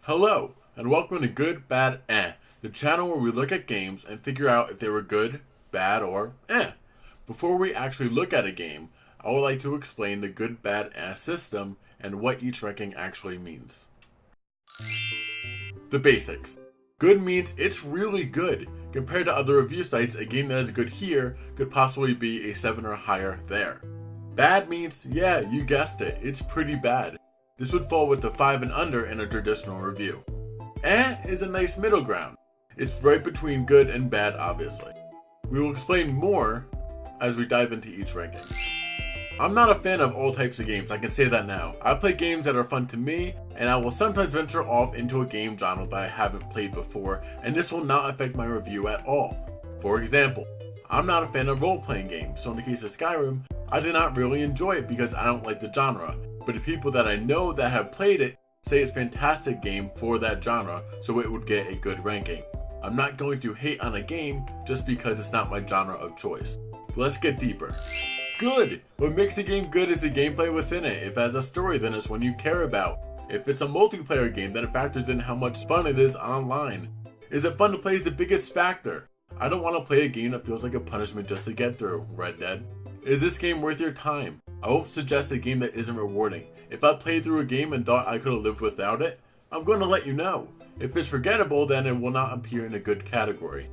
Hello, and welcome to Good, Bad, Eh, the channel where we look at games and figure out if they were good, bad, or eh. Before we actually look at a game, I would like to explain the Good, Bad, Eh system and what each ranking actually means. The basics. Good means it's really good. Compared to other review sites, a game that is good here could possibly be a 7 or higher there. Bad means, yeah, you guessed it, it's pretty bad. This would fall with the 5 and under in a traditional review. Eh is a nice middle ground. It's right between good and bad, obviously. We will explain more as we dive into each ranking. I'm not a fan of all types of games, I can say that now. I play games that are fun to me, and I will sometimes venture off into a game genre that I haven't played before, and this will not affect my review at all. For example, I'm not a fan of role-playing games, so in the case of Skyrim, I did not really enjoy it because I don't like the genre. But the people that I know that have played it say it's a fantastic game for that genre, so it would get a good ranking. I'm not going to hate on a game just because it's not my genre of choice. But let's get deeper. Good! What makes a game good is the gameplay within it. If it has a story, then it's one you care about. If it's a multiplayer game, then it factors in how much fun it is online. Is it fun to play is the biggest factor. I don't want to play a game that feels like a punishment just to get through, Red Dead. Is this game worth your time? I won't suggest a game that isn't rewarding. If I played through a game and thought I could have lived without it, I'm going to let you know. If it's forgettable, then it will not appear in a good category.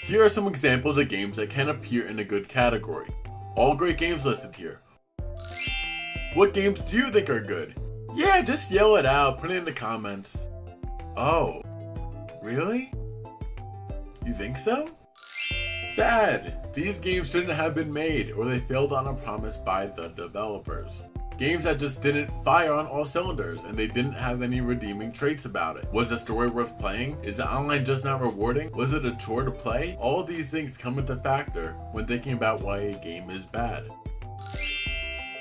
Here are some examples of games that can appear in a good category. All great games listed here. What games do you think are good? Yeah, just yell it out, put it in the comments. Oh, really? You think so? Bad! These games shouldn't have been made, or they failed on a promise by the developers. Games that just didn't fire on all cylinders, and they didn't have any redeeming traits about it. Was the story worth playing? Is the online just not rewarding? Was it a chore to play? All of these things come into factor when thinking about why a game is bad.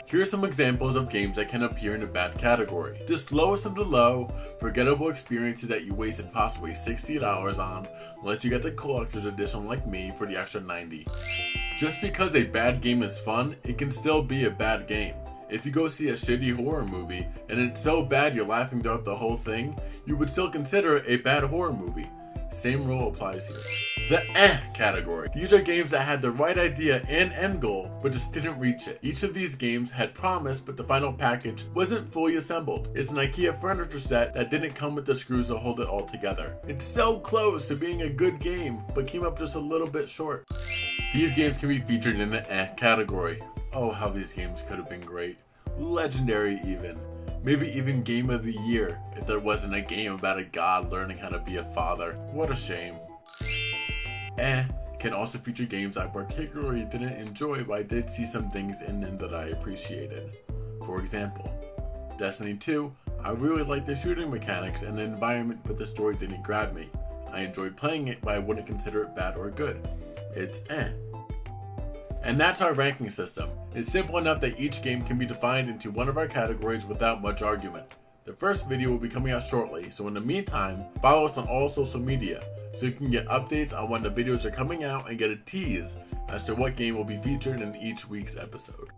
Here are some examples of games that can appear in a bad category. Just lowest of the low, forgettable experiences that you wasted possibly $60 on, unless you get the collector's edition like me for the extra $90. Just because a bad game is fun, it can still be a bad game. If you go see a shitty horror movie, and it's so bad you're laughing throughout the whole thing, you would still consider it a bad horror movie. Same rule applies here. The eh category. These are games that had the right idea and end goal, but just didn't reach it. Each of these games had promise, but the final package wasn't fully assembled. It's an IKEA furniture set that didn't come with the screws to hold it all together. It's so close to being a good game, but came up just a little bit short. These games can be featured in the eh category. Oh, how these games could have been great. Legendary even. Maybe even game of the year if there wasn't a game about a god learning how to be a father. What a shame. Eh can also feature games I particularly didn't enjoy, but I did see some things in them that I appreciated. For example, Destiny 2, I really liked the shooting mechanics and the environment, but the story didn't grab me. I enjoyed playing it, but I wouldn't consider it bad or good. It's eh. And that's our ranking system. It's simple enough that each game can be defined into one of our categories without much argument. The first video will be coming out shortly, so in the meantime, follow us on all social media so you can get updates on when the videos are coming out and get a tease as to what game will be featured in each week's episode.